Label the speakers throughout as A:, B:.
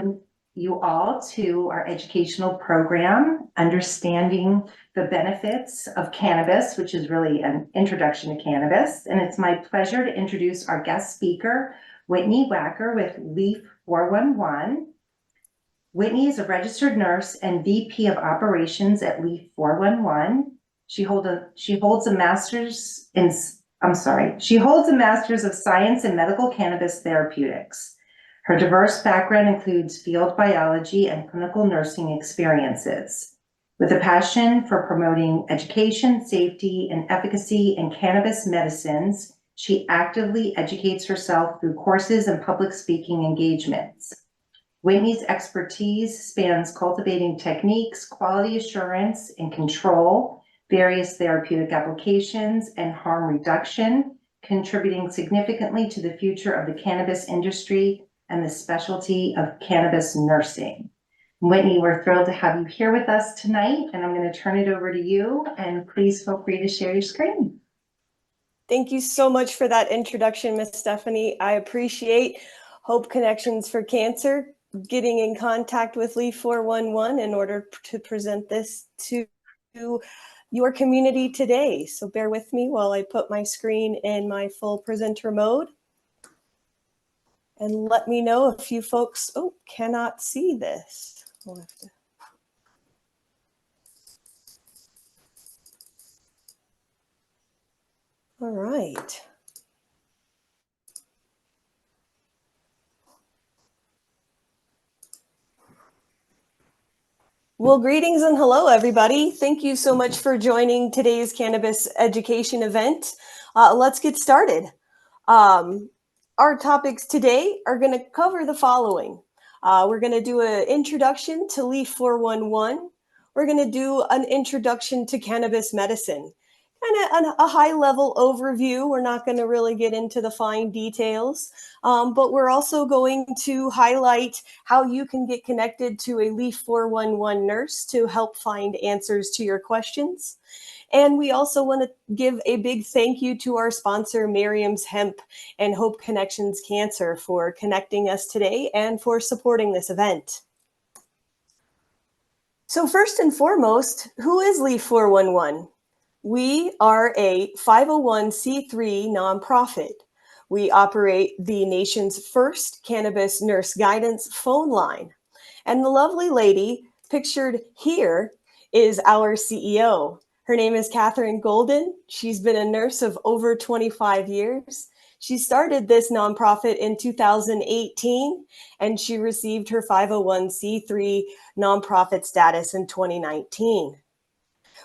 A: welcome you all to our educational program, Understanding the Benefits of Cannabis, which is really an introduction to cannabis. And it's my pleasure to introduce our guest speaker, Whitney Wacker with Leaf 411. Whitney is a registered nurse and VP of Operations at Leaf 411. She holds a master's of Science in Medical Cannabis Therapeutics. Her diverse background includes field biology and clinical nursing experiences. With a passion for promoting education, safety, and efficacy in cannabis medicines, she actively educates herself through courses and public speaking engagements. Whitney's expertise spans cultivating techniques, quality assurance and control, various therapeutic applications, and harm reduction, contributing significantly to the future of the cannabis industry and the specialty of cannabis nursing. Whitney, we're thrilled to have you here with us tonight, and I'm going to turn it over to you, and please feel free to share your screen.
B: Thank you so much for that introduction, Ms. Stephanie. I appreciate Hope Connections for Cancer getting in contact with Leaf 411 in order to present this to your community today. So bear with me while I put my screen in my full presenter mode. And let me know if you folks, cannot see this. We'll have to. All right. Well, greetings and hello, everybody. Thank you so much for joining today's cannabis education event. Let's get started. Our topics today are going to cover the following. We're going to do an introduction to Leaf 411. We're going to do an introduction to cannabis medicine, kind of a high-level overview. We're not going to really get into the fine details, but we're also going to highlight how you can get connected to a Leaf 411 nurse to help find answers to your questions. And we also want to give a big thank you to our sponsor, Miriam's Hemp and Hope Connections Cancer, for connecting us today and for supporting this event. So first and foremost, who is Leaf 411? We are a 501c3 nonprofit. We operate the nation's first cannabis nurse guidance phone line. And the lovely lady pictured here is our CEO. Her name is Catherine Golden. She's been a nurse of over 25 years. She started this nonprofit in 2018, and she received her 501c3 nonprofit status in 2019.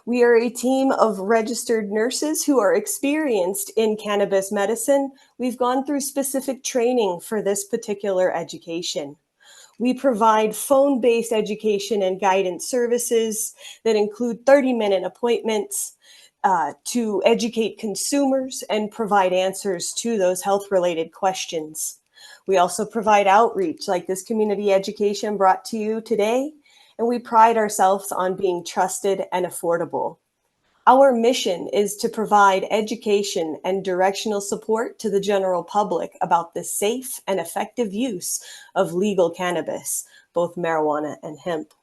B: We are a team of registered nurses who are experienced in cannabis medicine. We've gone through specific training for this particular education. We provide phone-based education and guidance services that include 30-minute appointments to educate consumers and provide answers to those health-related questions. We also provide outreach like this community education brought to you today, and we pride ourselves on being trusted and affordable. Our mission is to provide education and directional support to the general public about the safe and effective use of legal cannabis, both marijuana and hemp.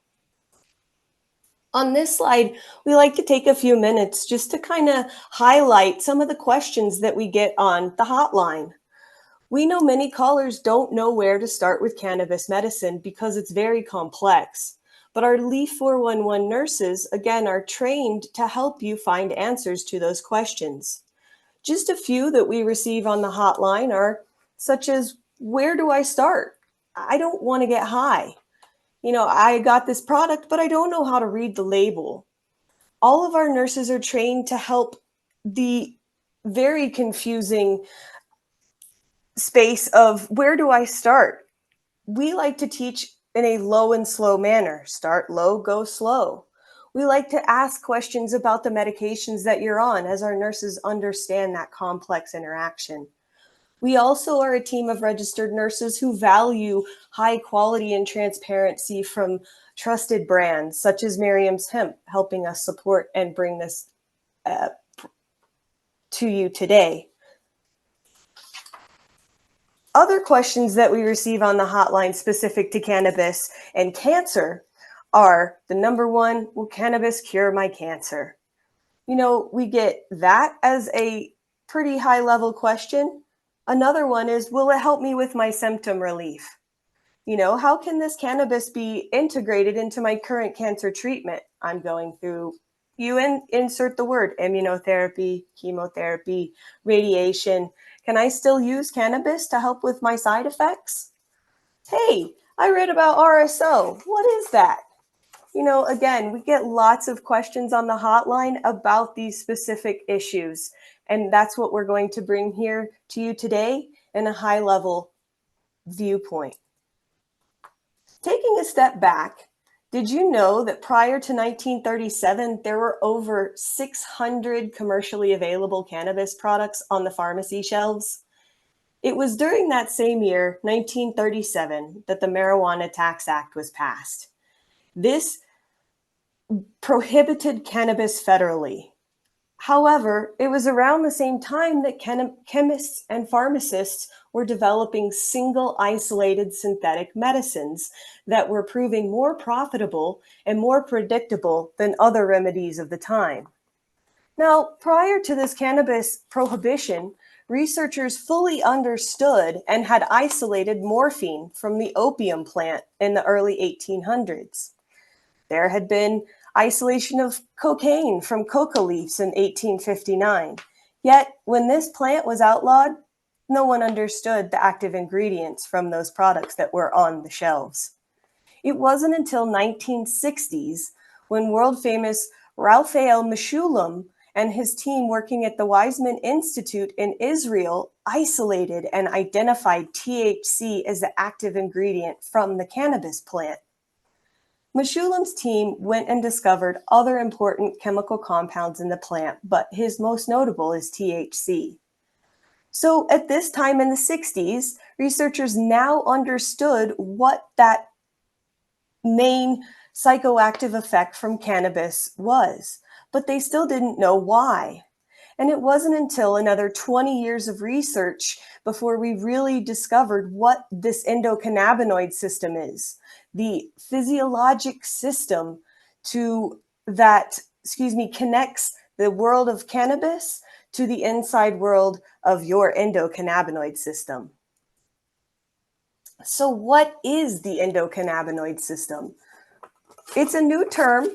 B: On this slide, we like to take a few minutes just to kind of highlight some of the questions that we get on the hotline. We know many callers don't know where to start with cannabis medicine because it's very complex. But our Leaf 411 nurses, again, are trained to help you find answers to those questions. Just a few that we receive on the hotline are such as, where do I start? I don't want to get high. I got this product, but I don't know how to read the label. All of our nurses are trained to help the very confusing space of, where do I start? We like to teach in a low and slow manner. Start low, go slow. We like to ask questions about the medications that you're on as our nurses understand that complex interaction. We also are a team of registered nurses who value high quality and transparency from trusted brands such as Miriam's Hemp, helping us support and bring this to you today. Other questions that we receive on the hotline specific to cannabis and cancer are the number one, will cannabis cure my cancer? You know, we get that as a pretty high level question. Another one is, will it help me with my symptom relief? You know, how can this cannabis be integrated into my current cancer treatment? I'm going through, insert the word, immunotherapy, chemotherapy, radiation. Can I still use cannabis to help with my side effects? Hey, I read about RSO. What is that? You know, again, we get lots of questions on the hotline about these specific issues. And that's what we're going to bring here to you today in a high level viewpoint. Taking a step back, did you know that prior to 1937, there were over 600 commercially available cannabis products on the pharmacy shelves? It was during that same year, 1937, that the Marijuana Tax Act was passed. This prohibited cannabis federally. However, it was around the same time that chemists and pharmacists were developing single isolated synthetic medicines that were proving more profitable and more predictable than other remedies of the time. Now, prior to this cannabis prohibition, researchers fully understood and had isolated morphine from the opium plant in the early 1800s. There had been isolation of cocaine from coca leaves in 1859. Yet, when this plant was outlawed, no one understood the active ingredients from those products that were on the shelves. It wasn't until 1960s when world-famous Raphael Mechoulam and his team working at the Weizmann Institute in Israel isolated and identified THC as the active ingredient from the cannabis plant. Mechoulam's team went and discovered other important chemical compounds in the plant, but his most notable is THC. So at this time in the 60s, researchers now understood what that main psychoactive effect from cannabis was, but they still didn't know why. And it wasn't until another 20 years of research before we really discovered what this endocannabinoid system is, the physiologic system connects the world of cannabis to the inside world of your endocannabinoid system. So what is the endocannabinoid system? It's a new term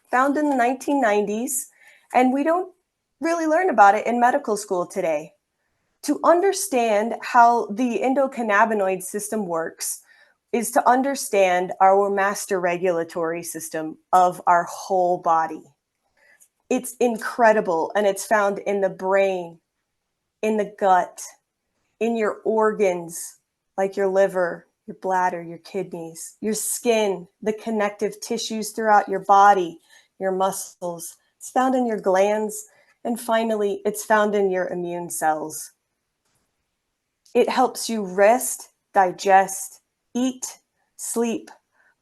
B: found in the 1990s, and we don't really learn about it in medical school today. To understand how the endocannabinoid system works is to understand our master regulatory system of our whole body. It's incredible, and it's found in the brain, in the gut, in your organs, like your liver, your bladder, your kidneys, your skin, the connective tissues throughout your body, your muscles. It's found in your glands, and finally, it's found in your immune cells. It helps you rest, digest, eat, sleep,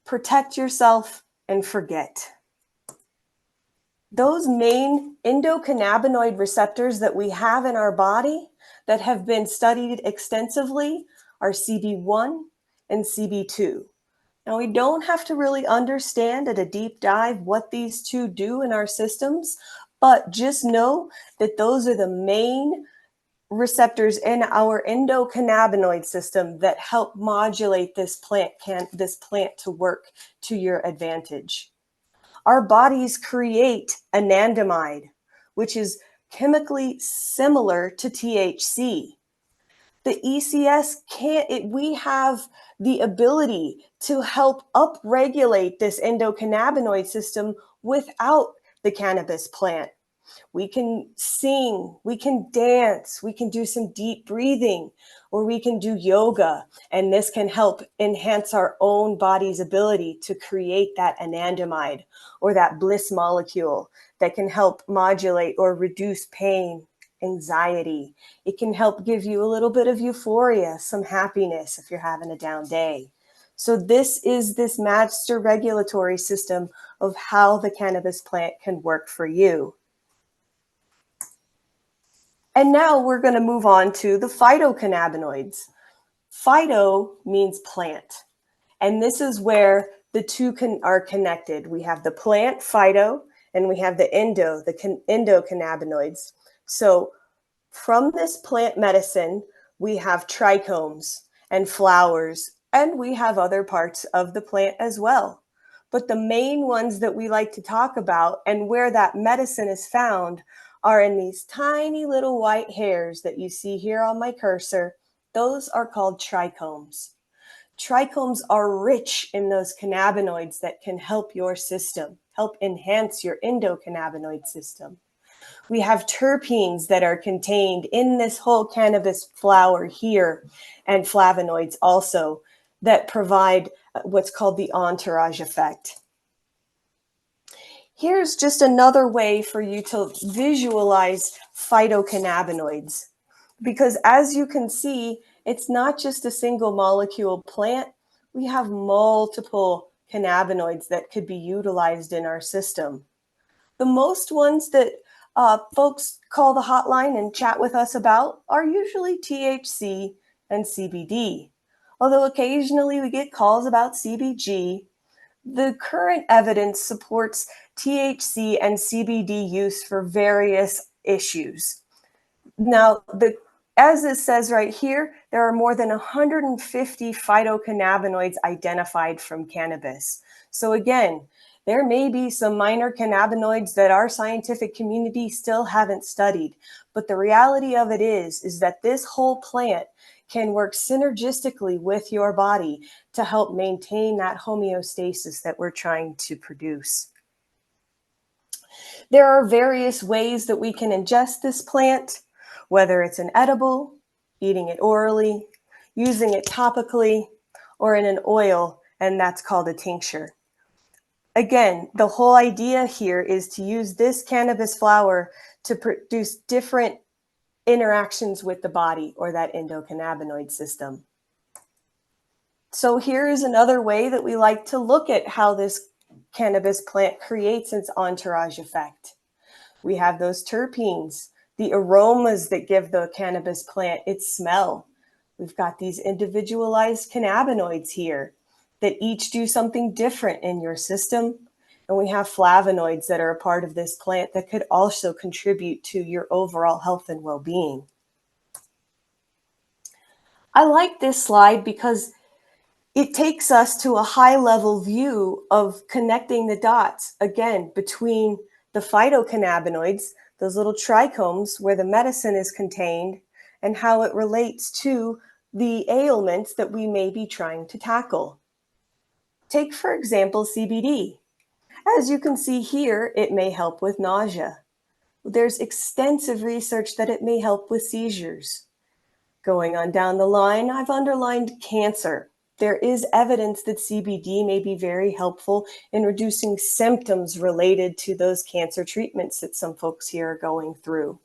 B: protect yourself, and forget. Those main endocannabinoid receptors that we have in our body that have been studied extensively are CB1 and CB2. Now, we don't have to really understand at a deep dive what these two do in our systems, but just know that those are the main receptors in our endocannabinoid system that help modulate this plant to work to your advantage. Our bodies create anandamide, which is chemically similar to THC. The ECS we have the ability to help upregulate this endocannabinoid system without the cannabis plant. We can sing, we can dance, we can do some deep breathing, or we can do yoga. And this can help enhance our own body's ability to create that anandamide or that bliss molecule that can help modulate or reduce pain, anxiety. It can help give you a little bit of euphoria, some happiness if you're having a down day. So this is this master regulatory system of how the cannabis plant can work for you. And now we're going to move on to the phytocannabinoids. Phyto means plant. And this is where the two are connected. We have the plant phyto and we have the endocannabinoids. So from this plant medicine, we have trichomes and flowers, and we have other parts of the plant as well. But the main ones that we like to talk about and where that medicine is found are in these tiny little white hairs that you see here on my cursor. Those are called trichomes. Trichomes are rich in those cannabinoids that can help your system, help enhance your endocannabinoid system. We have terpenes that are contained in this whole cannabis flower here, and flavonoids also that provide what's called the entourage effect. Here's just another way for you to visualize phytocannabinoids, because as you can see, it's not just a single molecule plant. We have multiple cannabinoids that could be utilized in our system. The most ones that folks call the hotline and chat with us about are usually THC and CBD. Although occasionally we get calls about CBG, the current evidence supports THC and CBD use for various issues. Now, as it says right here, there are more than 150 phytocannabinoids identified from cannabis. So again, there may be some minor cannabinoids that our scientific community still haven't studied, but the reality of it is that this whole plant can work synergistically with your body to help maintain that homeostasis that we're trying to produce. There are various ways that we can ingest this plant, whether it's an edible, eating it orally, using it topically, or in an oil, and that's called a tincture. Again, the whole idea here is to use this cannabis flower to produce different interactions with the body or that endocannabinoid system. So here is another way that we like to look at how this cannabis plant creates its entourage effect. We have those terpenes, the aromas that give the cannabis plant its smell. We've got these individualized cannabinoids here that each do something different in your system. And we have flavonoids that are a part of this plant that could also contribute to your overall health and well-being. I like this slide because it takes us to a high-level view of connecting the dots, again, between the phytocannabinoids, those little trichomes where the medicine is contained, and how it relates to the ailments that we may be trying to tackle. Take, for example, CBD. As you can see here, it may help with nausea. There's extensive research that it may help with seizures. Going on down the line, I've underlined cancer. There is evidence that CBD may be very helpful in reducing symptoms related to those cancer treatments that some folks here are going through.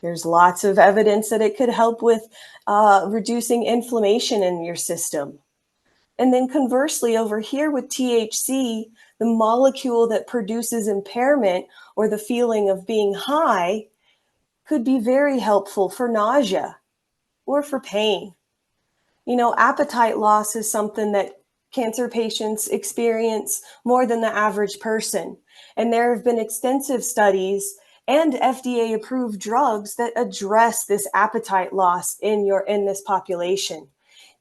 B: There's lots of evidence that it could help with reducing inflammation in your system. And then conversely, over here with THC, the molecule that produces impairment or the feeling of being high could be very helpful for nausea or for pain. You know, appetite loss is something that cancer patients experience more than the average person. And there have been extensive studies and FDA approved drugs that address this appetite loss in this population.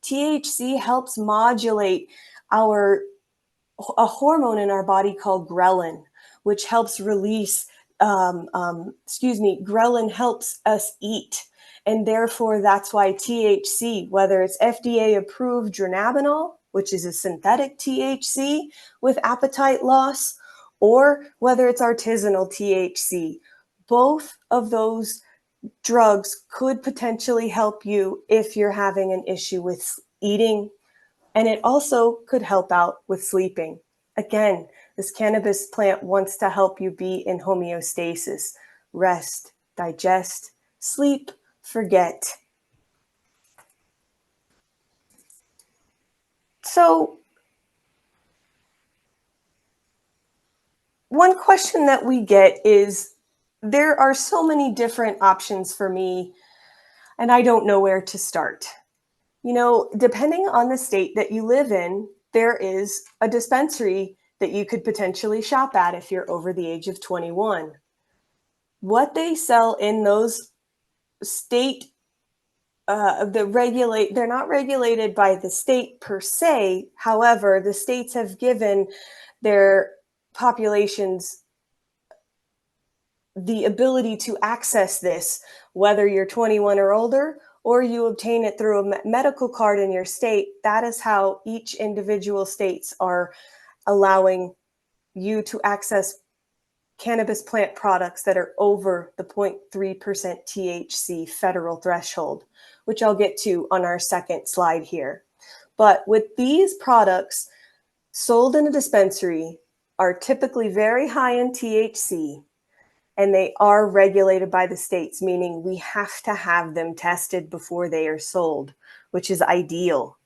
B: THC helps modulate a hormone in our body called ghrelin, which helps release, ghrelin helps us eat. And therefore, that's why THC, whether it's FDA approved dronabinol, which is a synthetic THC with appetite loss, or whether it's artisanal THC, both of those drugs could potentially help you if you're having an issue with eating, and it also could help out with sleeping. Again, this cannabis plant wants to help you be in homeostasis, rest, digest, sleep, forget. So one question that we get is, there are so many different options for me, and I don't know where to start. Depending on the state that you live in, there is a dispensary that you could potentially shop at if you're over the age of 21. What they sell in those state, they're not regulated by the state per se. However, the states have given their populations the ability to access this, whether you're 21 or older, or you obtain it through a medical card in your state. That is how each individual states are allowing you to access cannabis plant products that are over the 0.3% THC federal threshold, which I'll get to on our second slide here. But with these products sold in a dispensary are typically very high in THC, and they are regulated by the states, meaning we have to have them tested before they are sold, which is ideal.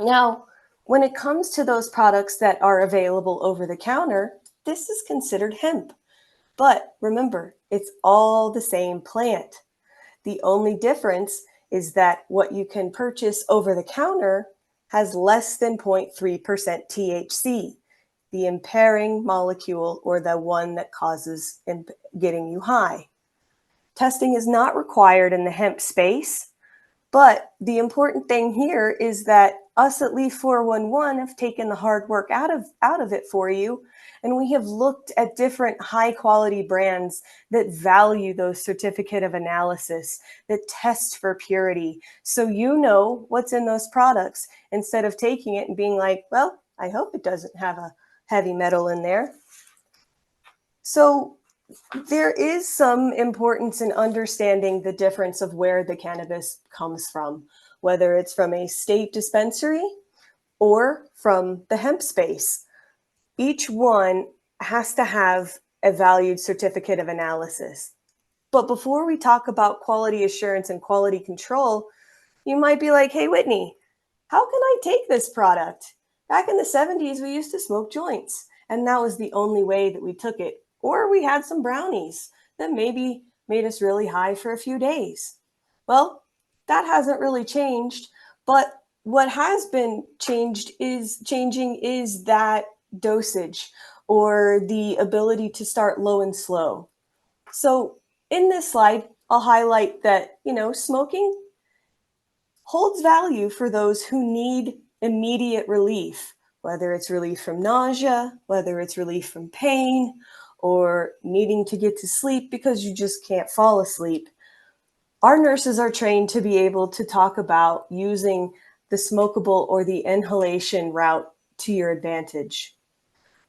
B: Now, when it comes to those products that are available over the counter, this is considered hemp. But remember, it's all the same plant. The only difference is that what you can purchase over the counter has less than 0.3% THC, the impairing molecule or the one that causes getting you high. Testing is not required in the hemp space, but the important thing here is that us at Leaf 411 have taken the hard work out of it for you, and we have looked at different high quality brands that value those certificate of analysis, that test for purity, so you know what's in those products instead of taking it and being like, well, I hope it doesn't have a heavy metal in there. So there is some importance in understanding the difference of where the cannabis comes from, whether it's from a state dispensary or from the hemp space. Each one has to have a valued certificate of analysis. But before we talk about quality assurance and quality control, you might be like, hey, Whitney, how can I take this product? Back in the 70s, we used to smoke joints, and that was the only way that we took it. Or we had some brownies that maybe made us really high for a few days. Well, that hasn't really changed, but what has been changing is that dosage or the ability to start low and slow. So in this slide, I'll highlight that, smoking holds value for those who need immediate relief, whether it's relief from nausea, whether it's relief from pain, or needing to get to sleep because you just can't fall asleep. Our nurses are trained to be able to talk about using the smokable or the inhalation route to your advantage.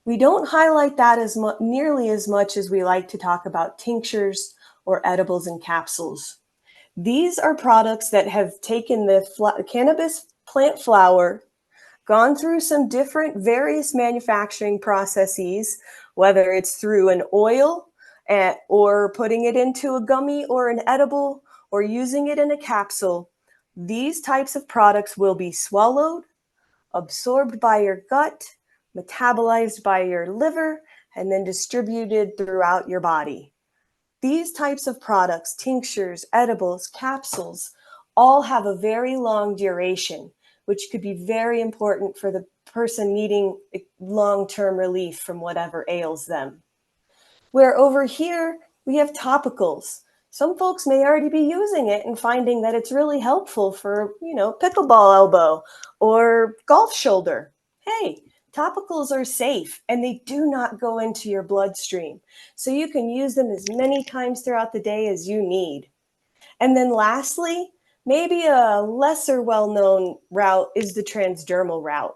B: We don't highlight that nearly as much as we like to talk about tinctures or edibles and capsules. These are products that have taken the cannabis plant flower, gone through some different various manufacturing processes, whether it's through an oil or putting it into a gummy or an edible or using it in a capsule. These types of products will be swallowed, absorbed by your gut, metabolized by your liver, and then distributed throughout your body. These types of products, tinctures, edibles, capsules, all have a very long duration, which could be very important for the person needing long-term relief from whatever ails them. Where over here, we have topicals. Some folks may already be using it and finding that it's really helpful for, pickleball elbow or golf shoulder. Hey, topicals are safe and they do not go into your bloodstream. So you can use them as many times throughout the day as you need. And then lastly, maybe a lesser well-known route is the transdermal route.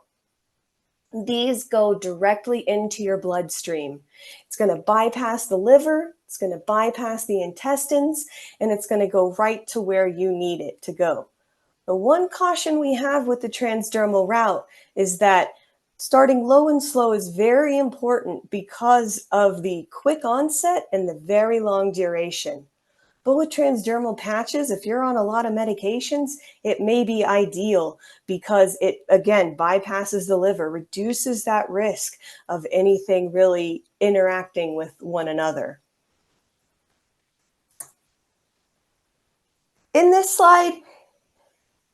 B: These go directly into your bloodstream. It's going to bypass the liver, it's going to bypass the intestines, and it's going to go right to where you need it to go. The one caution we have with the transdermal route is that starting low and slow is very important because of the quick onset and the very long duration. But with transdermal patches, if you're on a lot of medications, it may be ideal because it, again, bypasses the liver, reduces that risk of anything really interacting with one another. In this slide,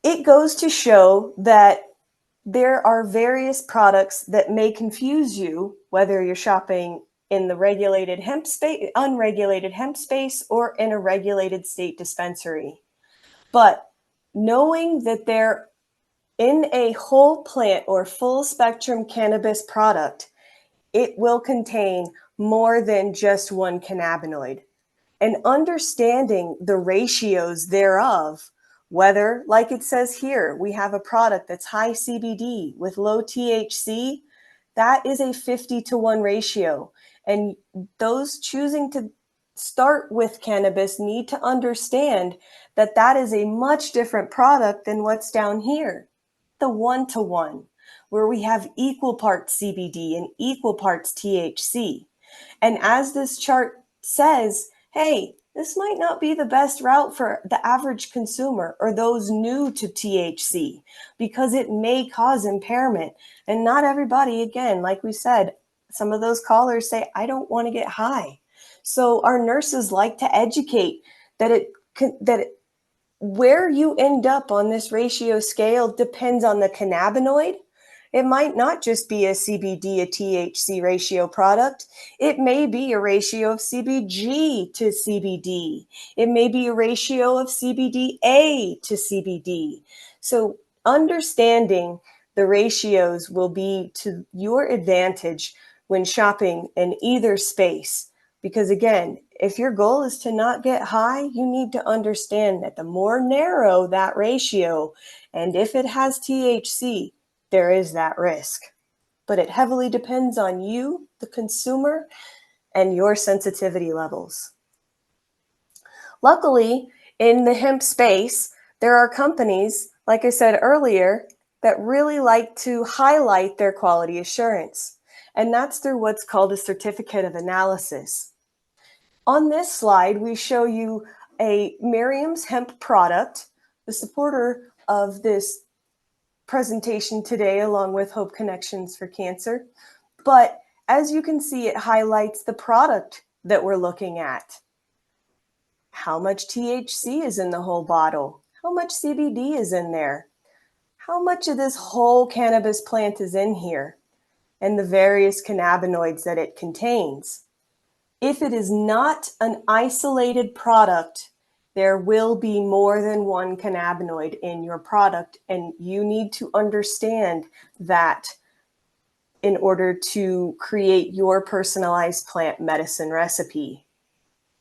B: It goes to show that there are various products that may confuse you, whether you're shopping in the regulated hemp space, unregulated hemp space, or in a regulated state dispensary. But knowing that they're in a whole plant or full spectrum cannabis product, it will contain more than just one cannabinoid. And understanding the ratios thereof, whether, like it says here, we have a product that's high CBD with low THC, that is a 50-to-1 ratio. And those choosing to start with cannabis need to understand that that is a much different product than what's down here, the 1-to-1, where we have equal parts CBD and equal parts THC. And as this chart says, hey, this might not be the best route for the average consumer or those new to THC because it may cause impairment. And not everybody, again, like we said, some of those callers say, I don't want to get high. So our nurses like to educate that where you end up on this ratio scale depends on the cannabinoid. It might not just be a CBD, a THC ratio product. It may be a ratio of CBG to CBD. It may be a ratio of CBDA to CBD. So understanding the ratios will be to your advantage when shopping in either space. Because again, if your goal is to not get high, you need to understand that the more narrow that ratio, and if it has THC, there is that risk. But it heavily depends on you, the consumer, and your sensitivity levels. Luckily, in the hemp space, there are companies, like I said earlier, that really like to highlight their quality assurance. And that's through what's called a certificate of analysis. On this slide, we show you a Miriam's hemp product, the supporter of this presentation today, along with Hope Connections for Cancer. But as you can see, it highlights the product that we're looking at. How much THC is in the whole bottle? How much CBD is in there? How much of this whole cannabis plant is in here? And the various cannabinoids that it contains. If it is not an isolated product, there will be more than one cannabinoid in your product, and you need to understand that in order to create your personalized plant medicine recipe.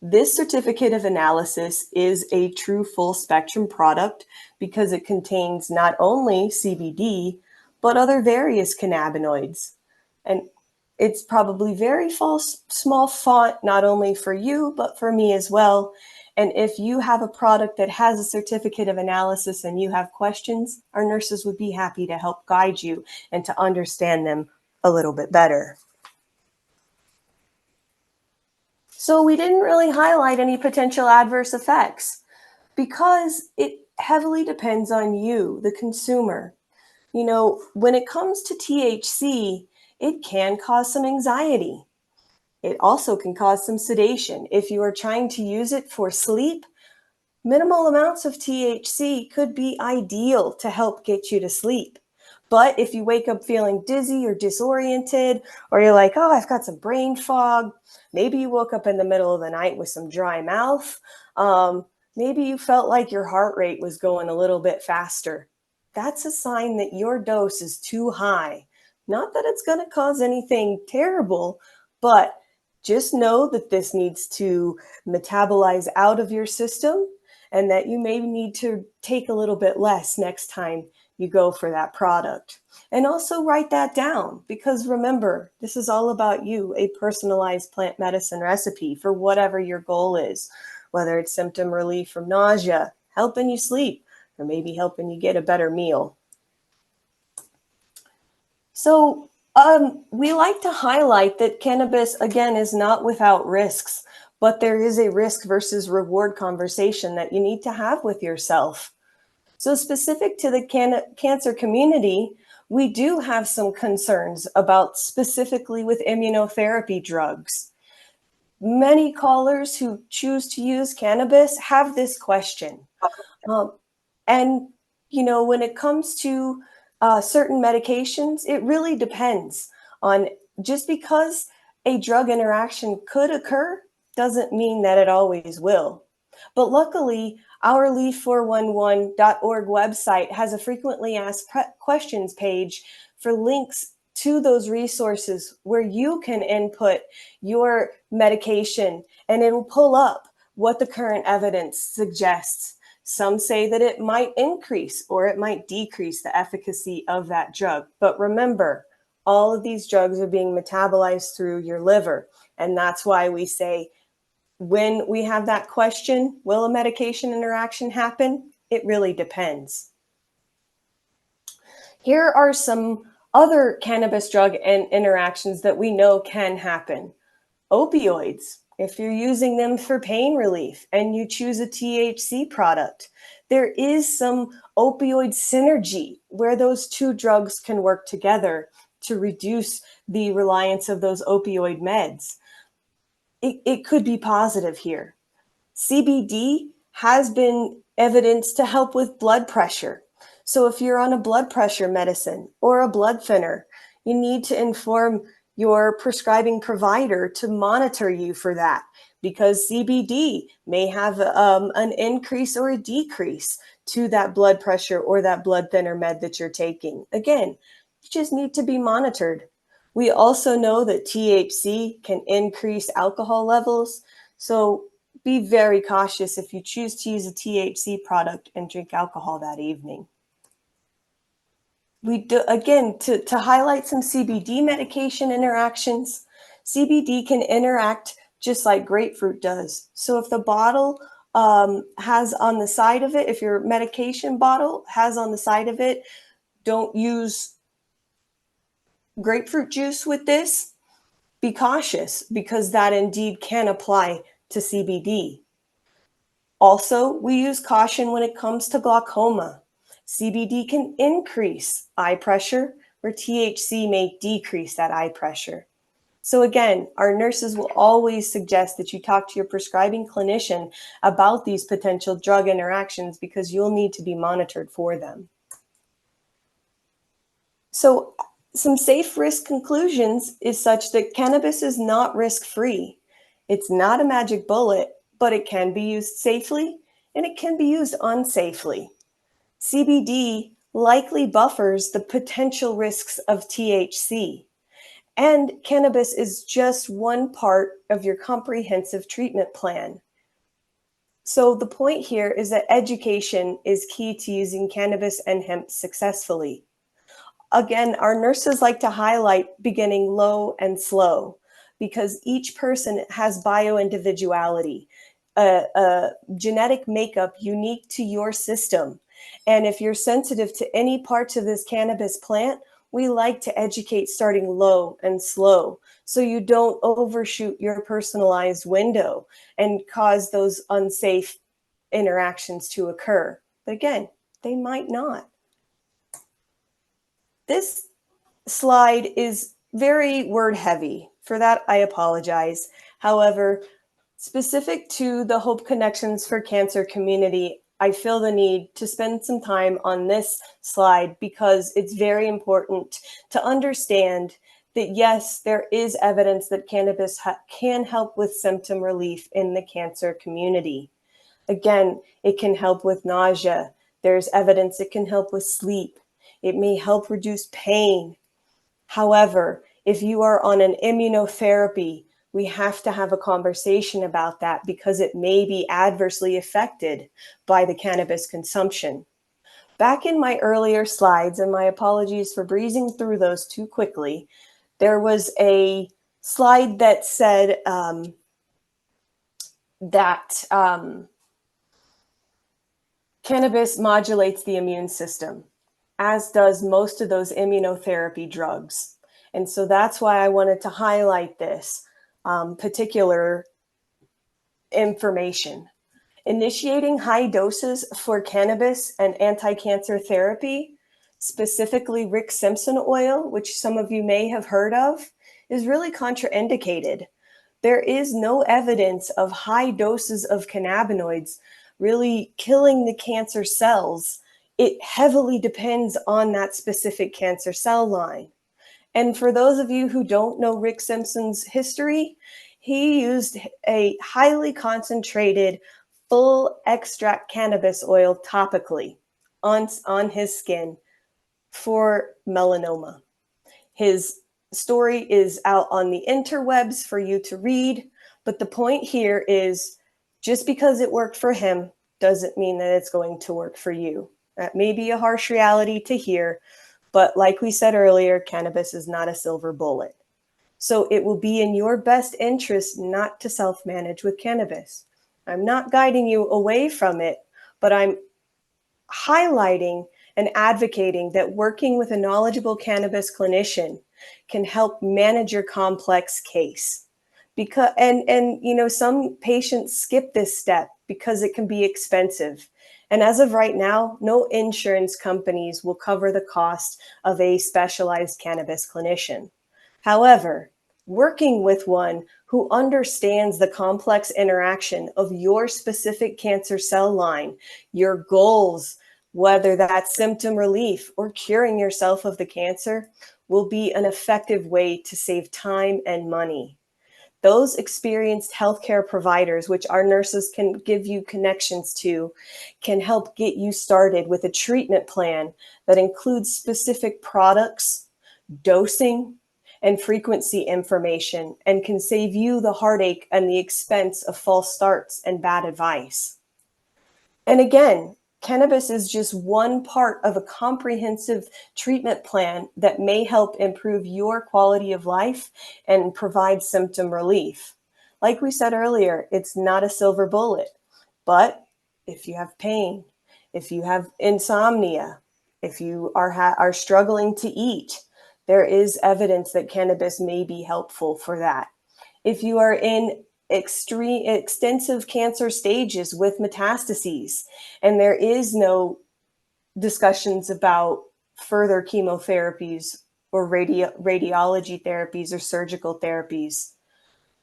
B: This certificate of analysis is a true full spectrum product because it contains not only CBD, but other various cannabinoids. And it's probably very small font, not only for you, but for me as well. And if you have a product that has a certificate of analysis and you have questions, our nurses would be happy to help guide you and to understand them a little bit better. So we didn't really highlight any potential adverse effects because it heavily depends on you, the consumer. You know, when it comes to THC, it can cause some anxiety. It also can cause some sedation. If you are trying to use it for sleep, minimal amounts of THC could be ideal to help get you to sleep. But if you wake up feeling dizzy or disoriented, or you're like, oh, I've got some brain fog, maybe you woke up in the middle of the night with some dry mouth, maybe you felt like your heart rate was going a little bit faster, that's a sign that your dose is too high. Not that it's going to cause anything terrible, but just know that this needs to metabolize out of your system and that you may need to take a little bit less next time you go for that product. And also write that down because remember, this is all about you, a personalized plant medicine recipe for whatever your goal is, whether it's symptom relief from nausea, helping you sleep, or maybe helping you get a better meal. So we like to highlight that cannabis, again, is not without risks, but there is a risk versus reward conversation that you need to have with yourself. So specific to the cancer community, we do have some concerns about specifically with immunotherapy drugs. Many callers who choose to use cannabis have this question. And when it comes to certain medications, it really depends on, just because a drug interaction could occur doesn't mean that it always will. But luckily, our leaf411.org website has a frequently asked questions page for links to those resources where you can input your medication, and it'll pull up what the current evidence suggests. Some say that it might increase or it might decrease the efficacy of that drug. But remember, all of these drugs are being metabolized through your liver. And that's why we say, when we have that question, will a medication interaction happen? It really depends. Here are some other cannabis drug interactions that we know can happen. Opioids, if you're using them for pain relief and you choose a THC product, there is some opioid synergy where those two drugs can work together to reduce the reliance of those opioid meds. It could be positive here. CBD has been evidenced to help with blood pressure. So if you're on a blood pressure medicine or a blood thinner, you need to inform your prescribing provider to monitor you for that, because CBD may have an increase or a decrease to that blood pressure or that blood thinner med that you're taking. Again, you just need to be monitored. We also know that THC can increase alcohol levels. So be very cautious if you choose to use a THC product and drink alcohol that evening. We do, again, to highlight some CBD medication interactions, CBD can interact just like grapefruit does. So if the bottle has on the side of it, if your medication bottle has on the side of it, don't use grapefruit juice with this. Be cautious, because that indeed can apply to CBD. Also, we use caution when it comes to glaucoma. CBD can increase eye pressure, where THC may decrease that eye pressure. So again, our nurses will always suggest that you talk to your prescribing clinician about these potential drug interactions, because you'll need to be monitored for them. So some safe risk conclusions is such that cannabis is not risk-free. It's not a magic bullet, but it can be used safely and it can be used unsafely. CBD likely buffers the potential risks of THC, and cannabis is just one part of your comprehensive treatment plan. So the point here is that education is key to using cannabis and hemp successfully. Again, our nurses like to highlight beginning low and slow, because each person has bio-individuality, a genetic makeup unique to your system. And if you're sensitive to any parts of this cannabis plant, we like to educate starting low and slow, so you don't overshoot your personalized window and cause those unsafe interactions to occur. But again, they might not. This slide is very word heavy. For that, I apologize. However, specific to the Hope Connections for Cancer community, I feel the need to spend some time on this slide, because it's very important to understand that yes, there is evidence that cannabis can help with symptom relief in the cancer community. Again, it can help with nausea. There's evidence it can help with sleep. It may help reduce pain. However, if you are on an immunotherapy, we have to have a conversation about that, because it may be adversely affected by the cannabis consumption. Back in my earlier slides, and my apologies for breezing through those too quickly, there was a slide that said that cannabis modulates the immune system, as does most of those immunotherapy drugs. And so that's why I wanted to highlight this particular information. Initiating high doses for cannabis and anti-cancer therapy, specifically Rick Simpson oil, which some of you may have heard of, is really contraindicated. There is no evidence of high doses of cannabinoids really killing the cancer cells it heavily depends on that specific cancer cell line. And for those of you who don't know Rick Simpson's history, he used a highly concentrated full extract cannabis oil topically on his skin for melanoma. His story is out on the interwebs for you to read, but the point here is just because it worked for him doesn't mean that it's going to work for you. That may be a harsh reality to hear, but like we said earlier, cannabis is not a silver bullet. So it will be in your best interest not to self-manage with cannabis. I'm not guiding you away from it, but I'm highlighting and advocating that working with a knowledgeable cannabis clinician can help manage your complex case. Because you know, some patients skip this step because it can be expensive. And as of right now, no insurance companies will cover the cost of a specialized cannabis clinician. However, working with one who understands the complex interaction of your specific cancer cell line, your goals, whether that's symptom relief or curing yourself of the cancer, will be an effective way to save time and money. Those experienced healthcare providers, which our nurses can give you connections to, can help get you started with a treatment plan that includes specific products, dosing, and frequency information, and can save you the heartache and the expense of false starts and bad advice. And again, cannabis is just one part of a comprehensive treatment plan that may help improve your quality of life and provide symptom relief. Like we said earlier, it's not a silver bullet, but if you have pain, if you have insomnia, if you are struggling to eat, there is evidence that cannabis may be helpful for that. If you are in extensive cancer stages with metastases, and there is no discussions about further chemotherapies or radiology therapies or surgical therapies,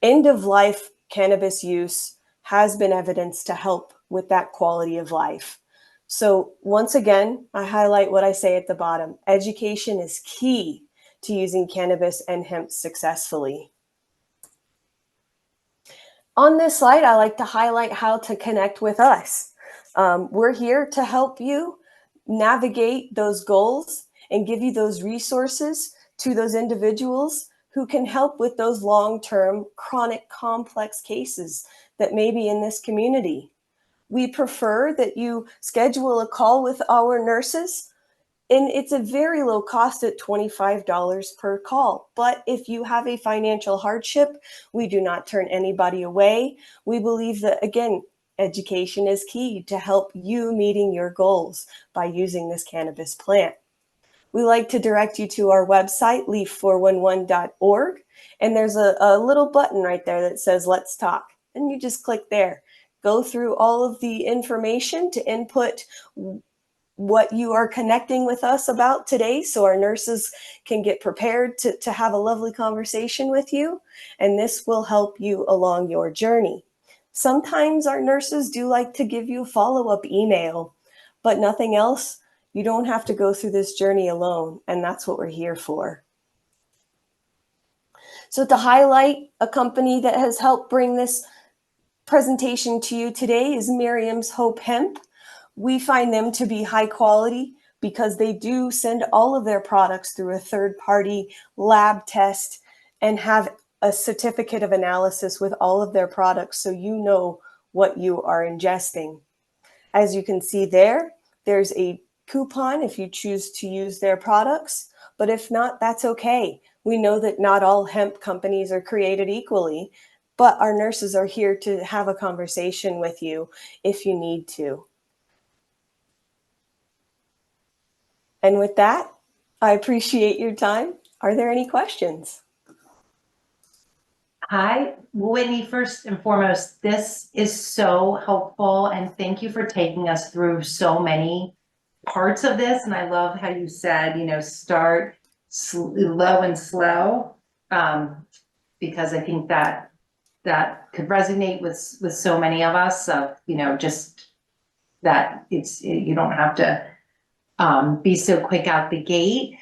B: end of life cannabis use has been evidenced to help with that quality of life. So once again, I highlight what I say at the bottom. Education is key to using cannabis and hemp successfully. On this slide, I like to highlight how to connect with us. We're here to help you navigate those goals and give you those resources to those individuals who can help with those long-term chronic complex cases that may be in this community. We prefer that you schedule a call with our nurses, and it's a very low cost at $25 per call. But if you have a financial hardship, we do not turn anybody away. We believe that, again, education is key to help you meeting your goals by using this cannabis plant. We like to direct you to our website, leaf411.org, and there's a little button right there that says, Let's Talk, and you just click there. Go through all of the information to input what you are connecting with us about today so our nurses can get prepared to have a lovely conversation with you, and this will help you along your journey. Sometimes our nurses do like to give you a follow-up email, but nothing else. You don't have to go through this journey alone, and that's what we're here for. So to highlight a company that has helped bring this presentation to you today is Miriam's Hope Hemp. We find them to be high quality because they do send all of their products through a third-party lab test and have a certificate of analysis with all of their products so you know what you are ingesting. As you can see there, there's a coupon if you choose to use their products, but if not, that's okay. We know that not all hemp companies are created equally, but our nurses are here to have a conversation with you if you need to. And with that, I appreciate your time. Are there any questions?
A: Hi, Whitney, first and foremost, this is so helpful, and thank you for taking us through so many parts of this. And I love how you said, you know, start low and slow, because I think that could resonate with so many of us of, you know, just that you don't have to be so quick out the gate.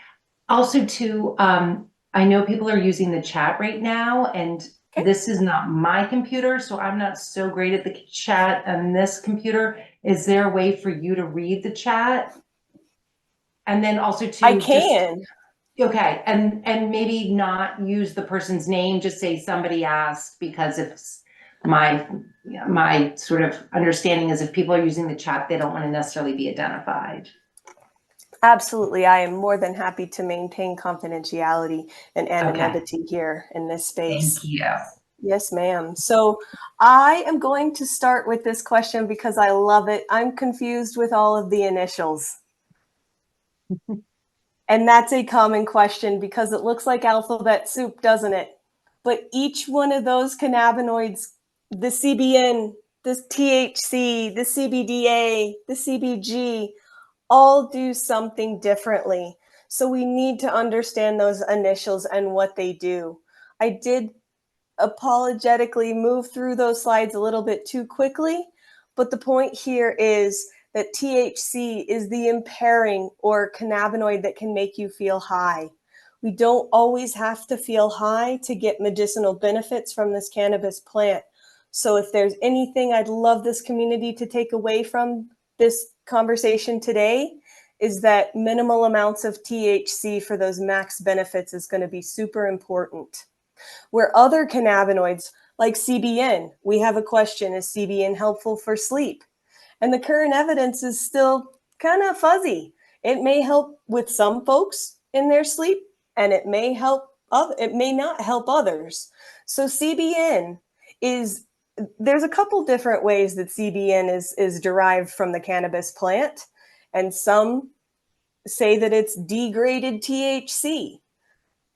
A: Also too, I know people are using the chat right now, and
B: Okay.
A: this is not my computer, so I'm not so great at the chat on this computer. Is there a way for you to read the chat? And then also
B: I
A: to just,
B: can.
A: okay, and maybe not use the person's name, just say somebody asked, because if my sort of understanding is if people are using the chat, they don't want to necessarily be identified.
B: Absolutely. I am more than happy to maintain confidentiality and
A: Okay,
B: anonymity here in this space.
A: thank you.
B: Yes, ma'am. So I am going to start with this question because I love it. I'm confused with all of the initials. And that's a common question because it looks like alphabet soup, doesn't it? But each one of those cannabinoids, the CBN, the THC, the CBDA, the CBG, all do something differently. So we need to understand those initials and what they do. I did apologetically move through those slides a little bit too quickly, but the point here is that THC is the impairing or cannabinoid that can make you feel high. We don't always have to feel high to get medicinal benefits from this cannabis plant. So if there's anything I'd love this community to take away from this conversation today, is that minimal amounts of THC for those max benefits is going to be super important. Where other cannabinoids like CBN, we have a question, is CBN helpful for sleep? And the current evidence is still kind of fuzzy. It may help with some folks in their sleep, and it may not help others. So CBN is, there's a couple different ways that CBN is derived from the cannabis plant, and some say that it's degraded THC.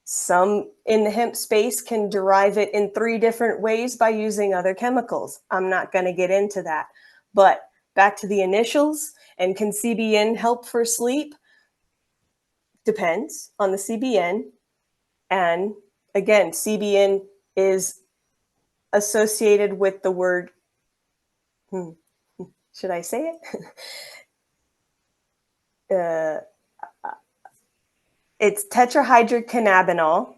B: Some in the hemp space can derive it in 3 different ways by using other chemicals. I'm not going to get into that. But back to the initials, and can CBN help for sleep? Depends on the CBN. And again, CBN is associated with the word, should I say it? It's tetrahydrocannabinol.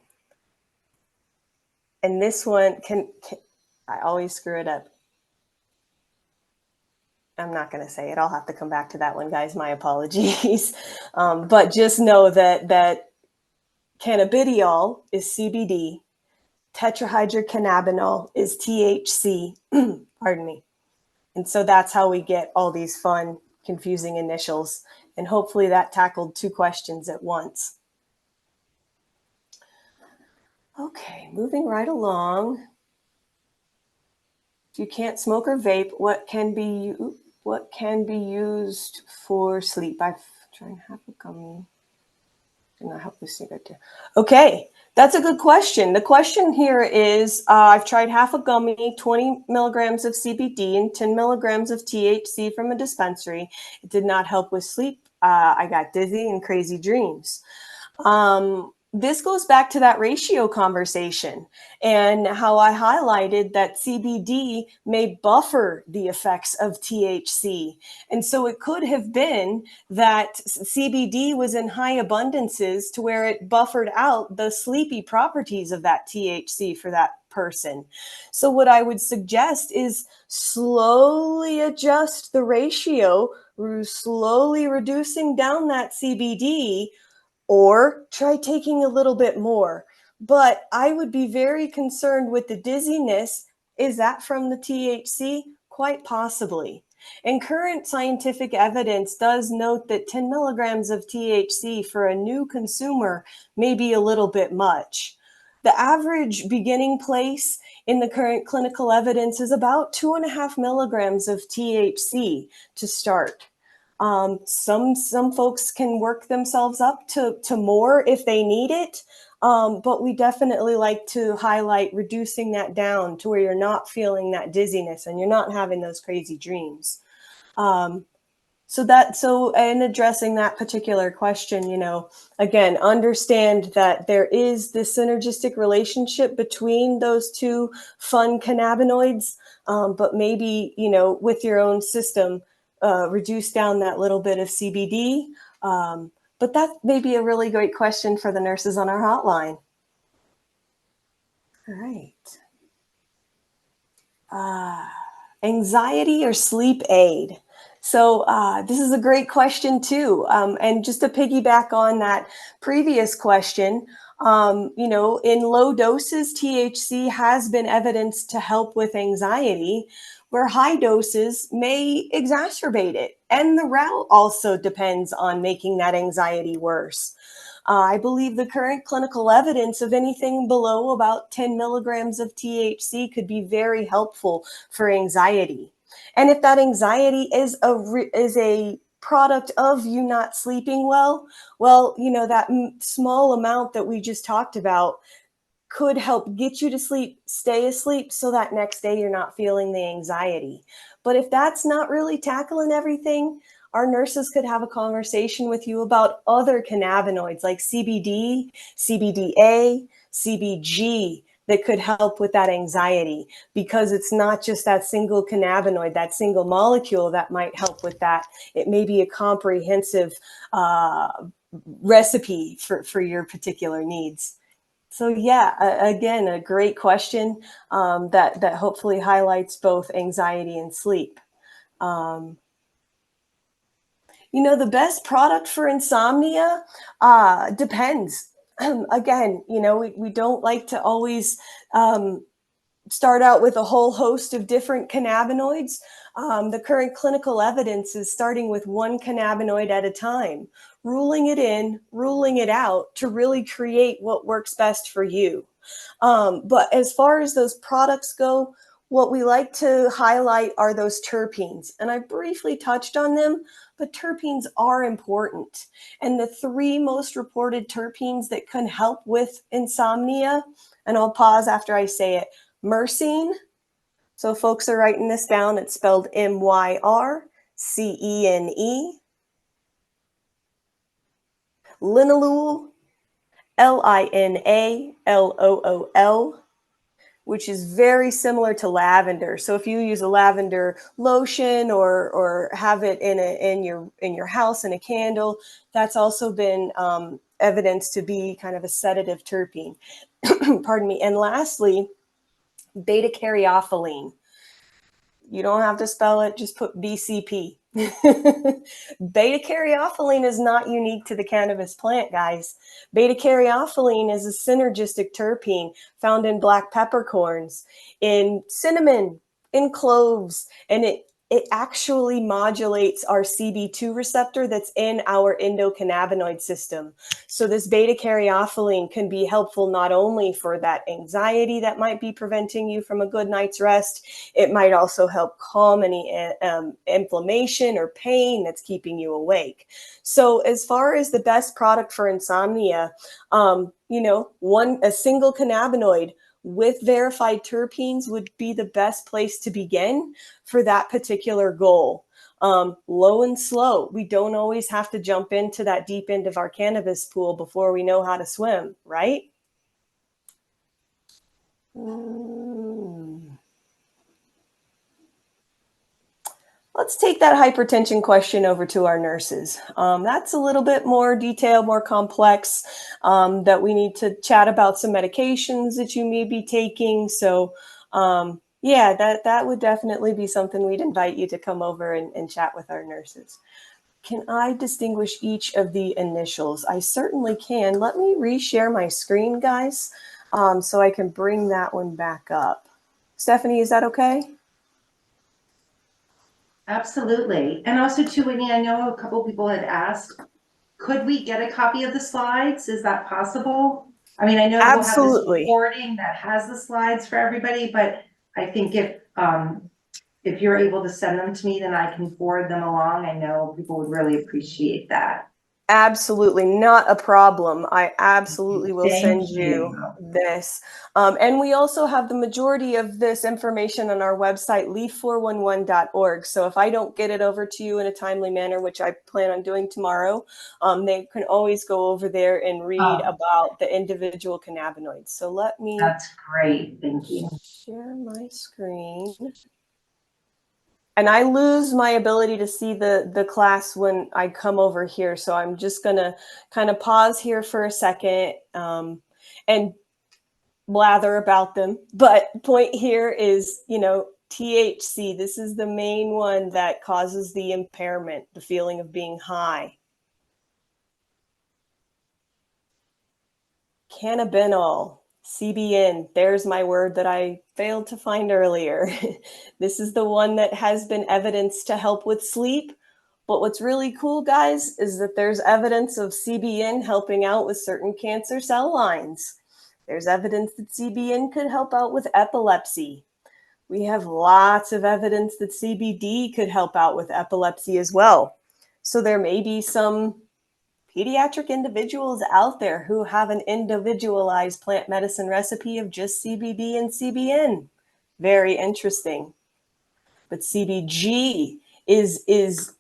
B: And this one I always screw it up. I'm not going to say it. I'll have to come back to that one, guys. My apologies. But just know that cannabidiol is CBD, tetrahydrocannabinol is THC. Pardon me. And so that's how we get all these fun, confusing initials. And hopefully that tackled 2 questions at once. Okay, moving right along. If you can't smoke or vape, what can be used for sleep? I've tried half a gummy. Did not help this thing right there. Okay, that's a good question. The question here is, I've tried half a gummy, 20 milligrams of CBD and 10 milligrams of THC from a dispensary. It did not help with sleep. I got dizzy and crazy dreams. This goes back to that ratio conversation and how I highlighted that CBD may buffer the effects of THC. And so it could have been that CBD was in high abundances to where it buffered out the sleepy properties of that THC for that person. So what I would suggest is slowly adjust the ratio, slowly reducing down that CBD, or try taking a little bit more. But I would be very concerned with the dizziness. Is that from the THC? Quite possibly. And current scientific evidence does note that 10 milligrams of THC for a new consumer may be a little bit much. The average beginning place in the current clinical evidence is about 2.5 milligrams of THC to start. Some folks can work themselves up to more if they need it. But we definitely like to highlight reducing that down to where you're not feeling that dizziness and you're not having those crazy dreams. So in addressing that particular question, again, understand that there is this synergistic relationship between those 2 fun cannabinoids, but maybe, with your own system, reduce down that little bit of CBD, But that may be a really great question for the nurses on our hotline. All right. Anxiety or sleep aid? So this is a great question too. And just to piggyback on that previous question, in low doses, THC has been evidenced to help with anxiety, where high doses may exacerbate it. And the route also depends on making that anxiety worse. I believe the current clinical evidence of anything below about 10 milligrams of THC could be very helpful for anxiety. And if that anxiety is a product of you not sleeping well, that small amount that we just talked about could help get you to sleep, stay asleep, so that next day you're not feeling the anxiety. But if that's not really tackling everything, our nurses could have a conversation with you about other cannabinoids like CBD, CBDA, CBG that could help with that anxiety, because it's not just that single cannabinoid, that single molecule that might help with that. It may be a comprehensive recipe for your particular needs. So yeah, again, a great question that hopefully highlights both anxiety and sleep. The best product for insomnia depends. Again, we don't like to always start out with a whole host of different cannabinoids. The current clinical evidence is starting with one cannabinoid at a time, ruling it in, ruling it out to really create what works best for you. But as far as those products go, what we like to highlight are those terpenes. And I briefly touched on them, but terpenes are important. And the three most reported terpenes that can help with insomnia, and I'll pause after I say it: myrcene. So folks are writing this down. It's spelled Myrcene. Linalool, Linalool, which is very similar to lavender. So if you use a lavender lotion or have it in your house in a candle, that's also been evidenced to be kind of a sedative terpene. Pardon me. And lastly, beta caryophyllene. You don't have to spell it, just put BCP. Beta caryophyllene is not unique to the cannabis plant, guys. Beta caryophyllene is a synergistic terpene found in black peppercorns, in cinnamon, in cloves, and it actually modulates our CB2 receptor that's in our endocannabinoid system. So this beta caryophyllene can be helpful not only for that anxiety that might be preventing you from a good night's rest, it might also help calm any inflammation or pain that's keeping you awake. So as far as the best product for insomnia, a single cannabinoid with verified terpenes would be the best place to begin for that particular goal. Low and slow. We don't always have to jump into that deep end of our cannabis pool before we know how to swim, right? Let's take that hypertension question over to our nurses. That's a little bit more detailed, more complex, that we need to chat about some medications that you may be taking. So yeah, that would definitely be something we'd invite you to come over and chat with our nurses. Can I distinguish each of the initials? I certainly can. Let me reshare my screen, guys, so I can bring that one back up. Stephanie, is that okay?
A: Absolutely. And also too, Whitney, I know a couple people had asked, could we get a copy of the slides? Is that possible? I mean, I know we'll have this
B: Absolutely.
A: recording that has the slides for everybody, but I think if you're able to send them to me, then I can forward them along. I know people would really appreciate that.
B: Absolutely not a problem. I absolutely will
A: Thank
B: send you
A: you.
B: this. And we also have the majority of this information on our website, leaf411.org. So if I don't get it over to you in a timely manner, which I plan on doing tomorrow, they can always go over there and read about the individual cannabinoids. So let me
A: That's great. Thank you.
B: share my screen. And I lose my ability to see the class when I come over here. So I'm just gonna kind of pause here for a second and blather about them. But point here is, THC, this is the main one that causes the impairment, the feeling of being high. Cannabinol, CBN, there's my word that I failed to find earlier. This is the one that has been evidenced to help with sleep. But what's really cool, guys, is that there's evidence of CBN helping out with certain cancer cell lines. There's evidence that CBN could help out with epilepsy. We have lots of evidence that CBD could help out with epilepsy as well. So there may be some pediatric individuals out there who have an individualized plant medicine recipe of just CBD and CBN. Very interesting. But CBG is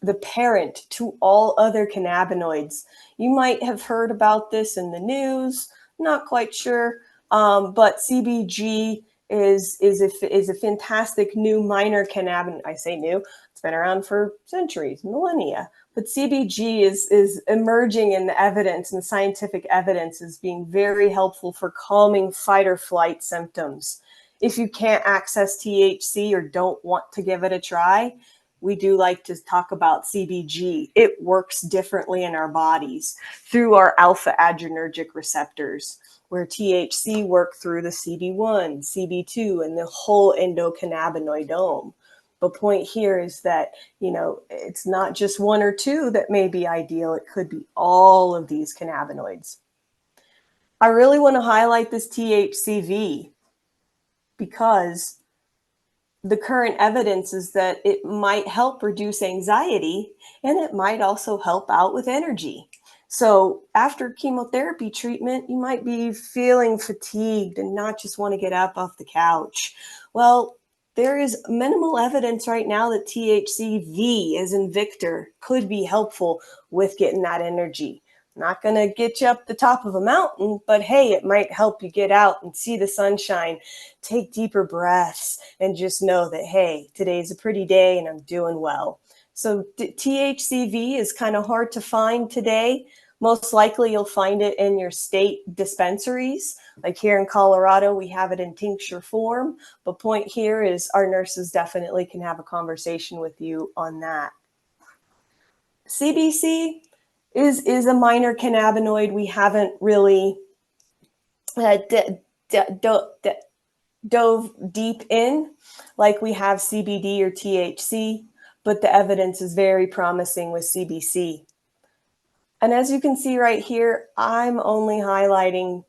B: the parent to all other cannabinoids. You might have heard about this in the news, not quite sure, but CBG is a fantastic new minor cannabinoid. I say new, it's been around for centuries, millennia. But CBG is emerging in the evidence and scientific evidence as being very helpful for calming fight or flight symptoms. If you can't access THC or don't want to give it a try, we do like to talk about CBG. It works differently in our bodies through our alpha adrenergic receptors, where THC work through the CB1, CB2, and the whole endocannabinoidome. The point here is that, it's not just one or two that may be ideal. It could be all of these cannabinoids. I really want to highlight this THCV because the current evidence is that it might help reduce anxiety and it might also help out with energy. So after chemotherapy treatment, you might be feeling fatigued and not just want to get up off the couch. Well, there is minimal evidence right now that THCV, as in Victor, could be helpful with getting that energy. Not going to get you up the top of a mountain, but hey, it might help you get out and see the sunshine, take deeper breaths, and just know that, hey, today's a pretty day and I'm doing well. So THCV is kind of hard to find today. Most likely you'll find it in your state dispensaries. Like here in Colorado, we have it in tincture form. But point here is our nurses definitely can have a conversation with you on that. CBC is a minor cannabinoid. We haven't really dove deep in like we have CBD or THC, but the evidence is very promising with CBC. And as you can see right here, I'm only highlighting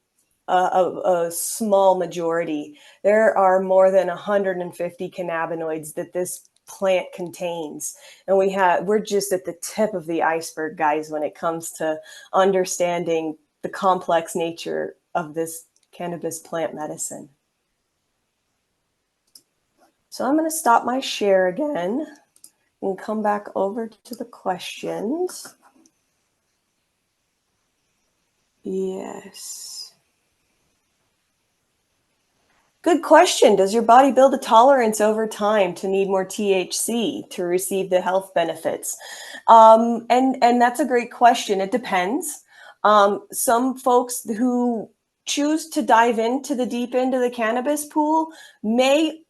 B: a small majority. There are more than 150 cannabinoids that this plant contains. And we're just at the tip of the iceberg, guys, when it comes to understanding the complex nature of this cannabis plant medicine. So I'm going to stop my share again and come back over to the questions. Yes. Good question. Does your body build a tolerance over time to need more THC to receive the health benefits? And that's a great question. It depends. Some folks who choose to dive into the deep end of the cannabis pool may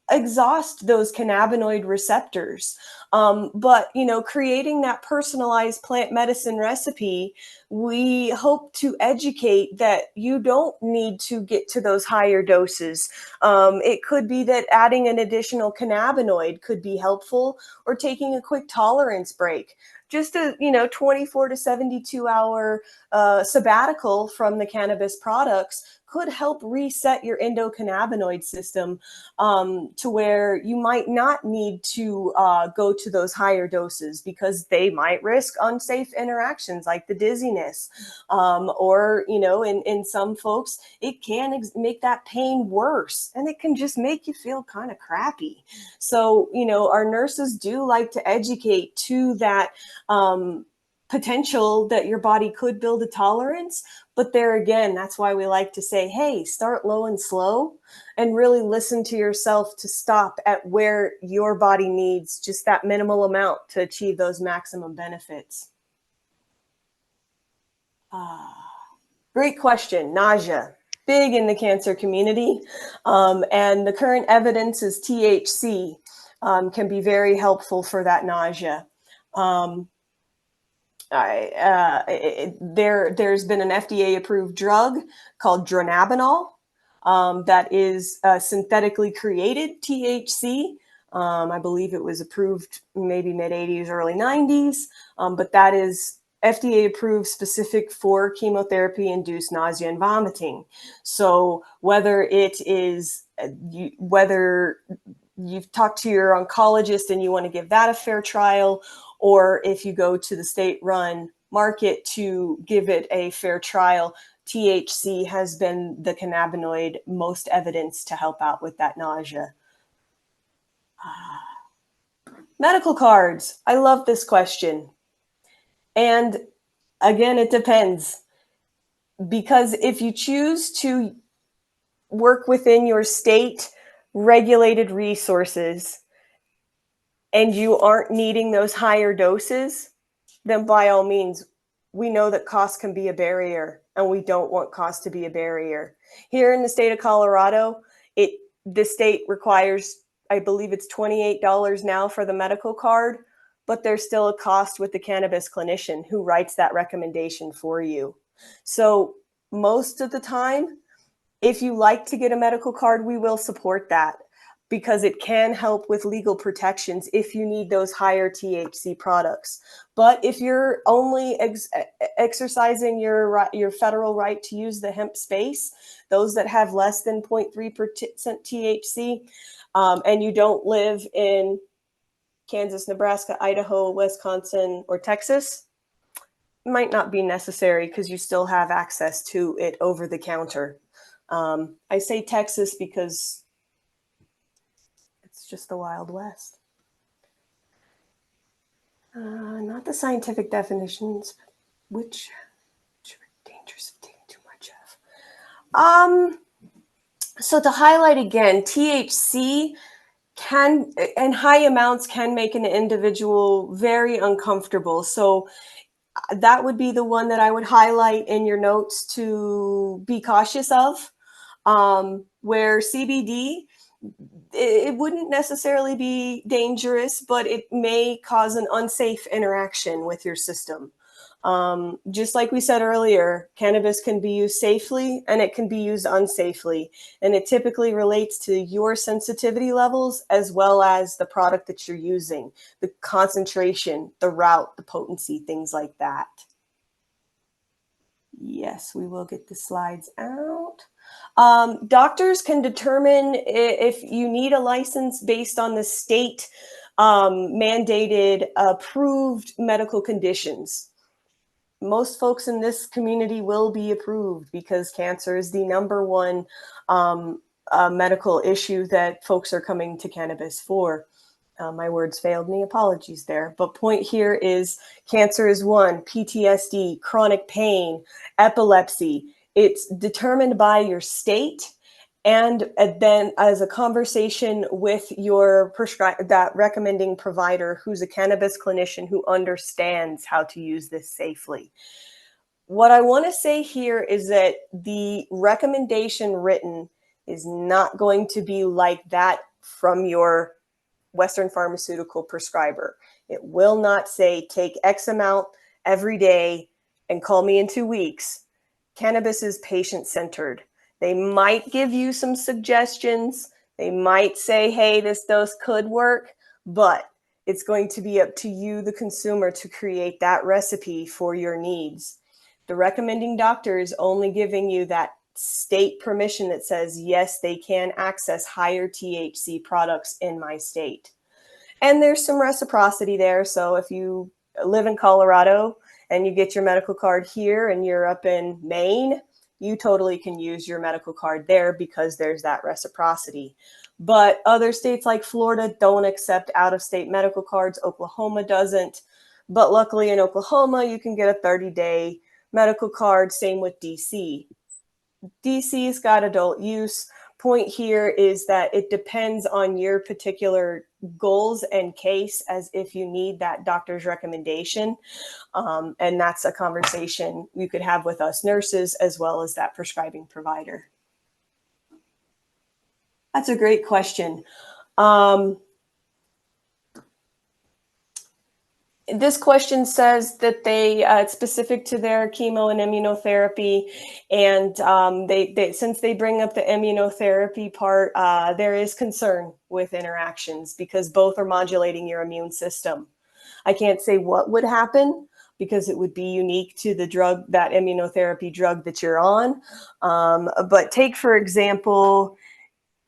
B: exhaust those cannabinoid receptors. But, creating that personalized plant medicine recipe, we hope to educate that you don't need to get to those higher doses. It could be that adding an additional cannabinoid could be helpful, or taking a quick tolerance break. Just a 24 to 72 hour sabbatical from the cannabis products could help reset your endocannabinoid system to where you might not need to go to those higher doses, because they might risk unsafe interactions like the dizziness. Or, in some folks, it can make that pain worse, and it can just make you feel kind of crappy. So, our nurses do like to educate to that potential that your body could build a tolerance. But there again, that's why we like to say, hey, start low and slow and really listen to yourself to stop at where your body needs just that minimal amount to achieve those maximum benefits. Great question. Nausea, big in the cancer community. And the current evidence is THC can be very helpful for that nausea. There's been an FDA-approved drug called dronabinol that is synthetically created THC. I believe it was approved maybe mid-'80s, early '90s, but that is FDA approved specific for chemotherapy-induced nausea and vomiting. So whether it is, whether you've talked to your oncologist and you want to give that a fair trial, or if you go to the state-run market to give it a fair trial, THC has been the cannabinoid most evidence to help out with that nausea. Medical cards. I love this question. And again, it depends. Because if you choose to work within your state regulated resources and you aren't needing those higher doses, then by all means, we know that cost can be a barrier, and we don't want cost to be a barrier. Here in the state of Colorado, the state requires, I believe it's $28 now for the medical card, but there's still a cost with the cannabis clinician who writes that recommendation for you. So most of the time, if you like to get a medical card, we will support that because it can help with legal protections if you need those higher THC products. But if you're only exercising your federal right to use the hemp space, those that have less than 0.3% THC, and you don't live in Kansas, Nebraska, Idaho, Wisconsin, or Texas, might not be necessary because you still have access to it over the counter. I say Texas because it's just the Wild West. Not the scientific definitions, which are dangerous of taking too much of. So to highlight again, THC can, and high amounts can make an individual very uncomfortable. So that would be the one that I would highlight in your notes to be cautious of. Where CBD, it wouldn't necessarily be dangerous, but it may cause an unsafe interaction with your system. Just like we said earlier, cannabis can be used safely and it can be used unsafely. And it typically relates to your sensitivity levels as well as the product that you're using, the concentration, the route, the potency, things like that. Yes, we will get the slides out. Doctors can determine if you need a license based on the state mandated approved medical conditions. Most folks in this community will be approved because cancer is the #1 medical issue that folks are coming to cannabis for. My words failed me, apologies there. But point here is cancer is one, PTSD, chronic pain, epilepsy. It's determined by your state. And then as a conversation with your that recommending provider who's a cannabis clinician who understands how to use this safely. What I want to say here is that the recommendation written is not going to be like that from your Western pharmaceutical prescriber. It will not say take X amount every day and call me in 2 weeks. Cannabis is patient-centered. They might give you some suggestions. They might say, hey, this dose could work, but it's going to be up to you, the consumer, to create that recipe for your needs. The recommending doctor is only giving you that state permission that says, yes, they can access higher THC products in my state. And there's some reciprocity there. So if you live in Colorado and you get your medical card here and you're up in Maine, you totally can use your medical card there because there's that reciprocity. But other states like Florida don't accept out-of-state medical cards. Oklahoma doesn't. But luckily in Oklahoma, you can get a 30-day medical card. Same with DC. DC's got adult use. Point here is that it depends on your particular goals and case, as if you need that doctor's recommendation. And that's a conversation you could have with us nurses as well as that prescribing provider. That's a great question. This question says that it's specific to their chemo and immunotherapy, and since they bring up the immunotherapy part, there is concern with interactions because both are modulating your immune system. I can't say what would happen because it would be unique to the drug, that immunotherapy drug that you're on. But take, for example,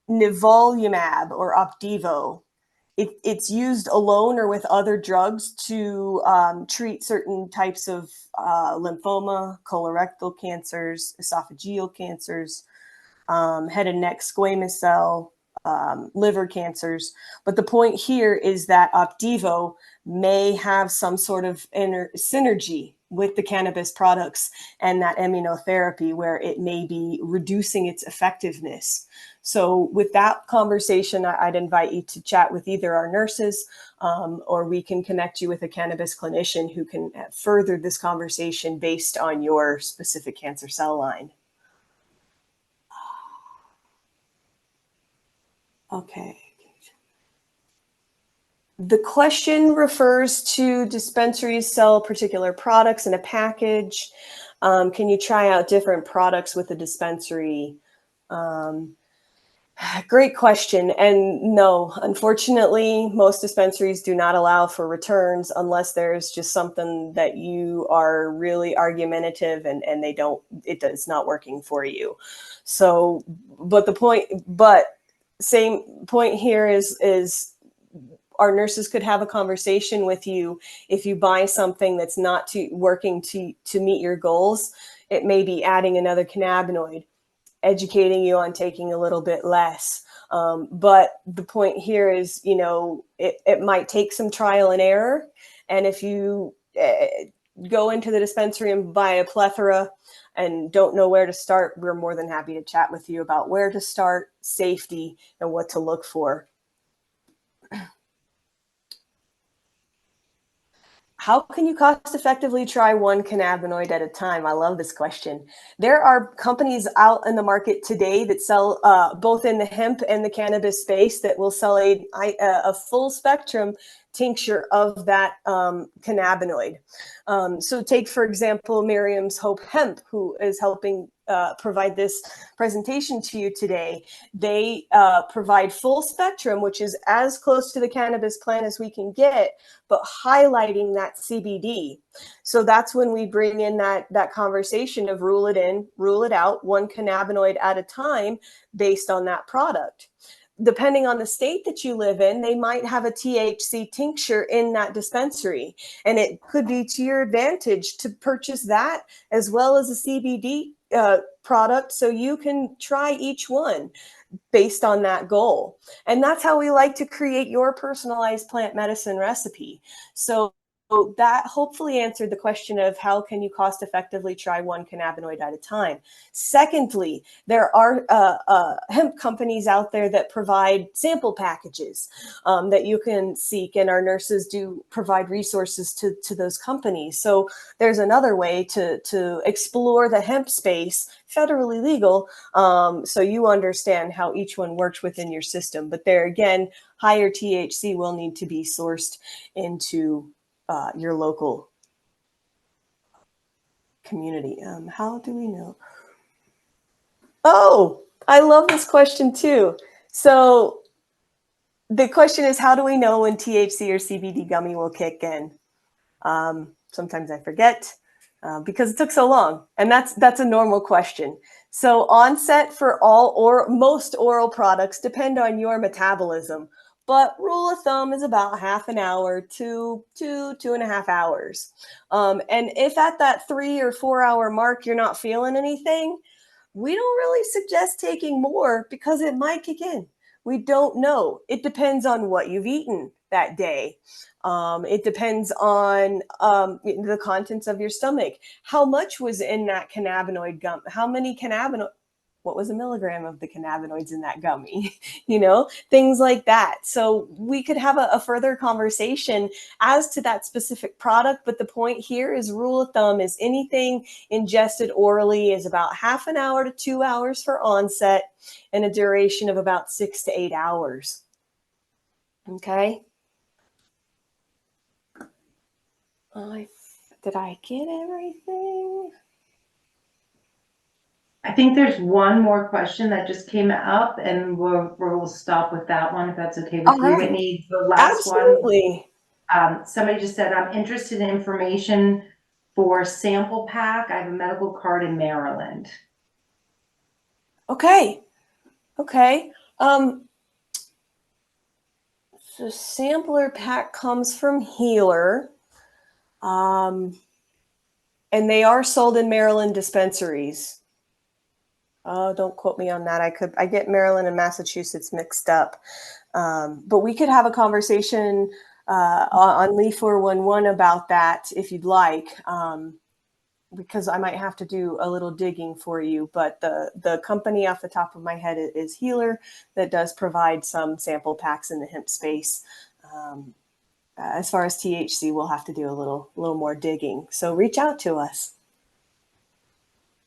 B: nivolumab or Opdivo. It's used alone or with other drugs to treat certain types of lymphoma, colorectal cancers, esophageal cancers, head and neck squamous cell, liver cancers. But the point here is that Opdivo may have some sort of synergy with the cannabis products and that immunotherapy where it may be reducing its effectiveness. So with that conversation, I'd invite you to chat with either our nurses or we can connect you with a cannabis clinician who can further this conversation based on your specific cancer cell line. Okay. The question refers to dispensaries sell particular products in a package. Can you try out different products with a dispensary? Great question. And no, unfortunately, most dispensaries do not allow for returns unless there's just something that you are really argumentative and it's not working for you. So, same point here is our nurses could have a conversation with you. If you buy something that's not working to meet your goals, it may be adding another cannabinoid, educating you on taking a little bit less. But the point here is, it might take some trial and error. And if you go into the dispensary and buy a plethora and don't know where to start, we're more than happy to chat with you about where to start, safety, and what to look for. How can you cost effectively try one cannabinoid at a time? I love this question. There are companies out in the market today that sell both in the hemp and the cannabis space that will sell a full spectrum tincture of that cannabinoid. So take, for example, Miriam's Hope Hemp, who is helping provide this presentation to you today. They provide full spectrum, which is as close to the cannabis plant as we can get, but highlighting that CBD. So that's when we bring in that conversation of rule it in, rule it out, one cannabinoid at a time based on that product. Depending on the state that you live in, they might have a THC tincture in that dispensary. And it could be to your advantage to purchase that as well as a CBD product so you can try each one based on that goal. And that's how we like to create your personalized plant medicine recipe. So that hopefully answered the question of how can you cost effectively try one cannabinoid at a time. Secondly, there are hemp companies out there that provide sample packages that you can seek, and our nurses do provide resources to those companies. So there's another way to explore the hemp space, federally legal, so you understand how each one works within your system. But there again, higher THC will need to be sourced into your local community. How do we know? Oh, I love this question too. So the question is, how do we know when THC or CBD gummy will kick in? Sometimes I forget because it took so long, and that's a normal question. So onset for all or most oral products depend on your metabolism. But rule of thumb is about half an hour to 2.5 hours. And if at that 3 or 4 hour mark you're not feeling anything, we don't really suggest taking more because it might kick in. We don't know. It depends on what you've eaten that day. It depends on the contents of your stomach. How much was in that cannabinoid gum? How many cannabinoid? What was a milligram of the cannabinoids in that gummy? Things like that. So we could have a further conversation as to that specific product. But the point here is, rule of thumb is, anything ingested orally is about half an hour to 2 hours for onset and a duration of about 6 to 8 hours. Okay. Did I get everything?
A: I think there's one more question that just came up, and we'll stop with that one if that's okay with
B: All
A: you,
B: right.
A: Whitney. The last
B: Absolutely.
A: one, somebody just said, I'm interested in information for sample pack. I have a medical card in Maryland.
B: Okay. The sampler pack comes from Healer. And they are sold in Maryland dispensaries. Oh, don't quote me on that. I get Maryland and Massachusetts mixed up. But we could have a conversation on Lee 411 about that if you'd like, because I might have to do a little digging for you. But the company off the top of my head is Healer, that does provide some sample packs in the hemp space. As far as THC, we'll have to do a little more digging. So reach out to us.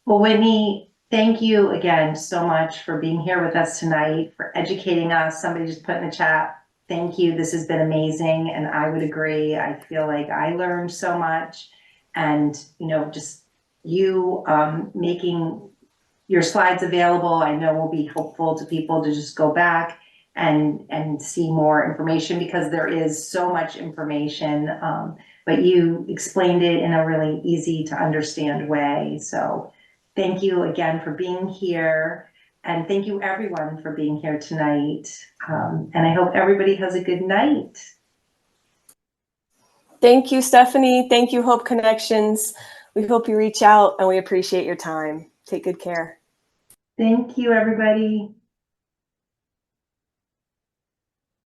A: Well, Whitney, thank you again so much for being here with us tonight, for educating us. Somebody just put in the chat, thank you. This has been amazing. And I would agree. I feel like I learned so much. And, just you making your slides available, I know will be helpful to people to just go back and see more information, because there is so much information, but you explained it in a really easy to understand way. So thank you again for being here, and thank you everyone for being here tonight. And I hope everybody has a good night.
B: Thank you, Stephanie. Thank you, Hope Connections. We hope you reach out, and we appreciate your time. Take good care.
A: Thank you, everybody.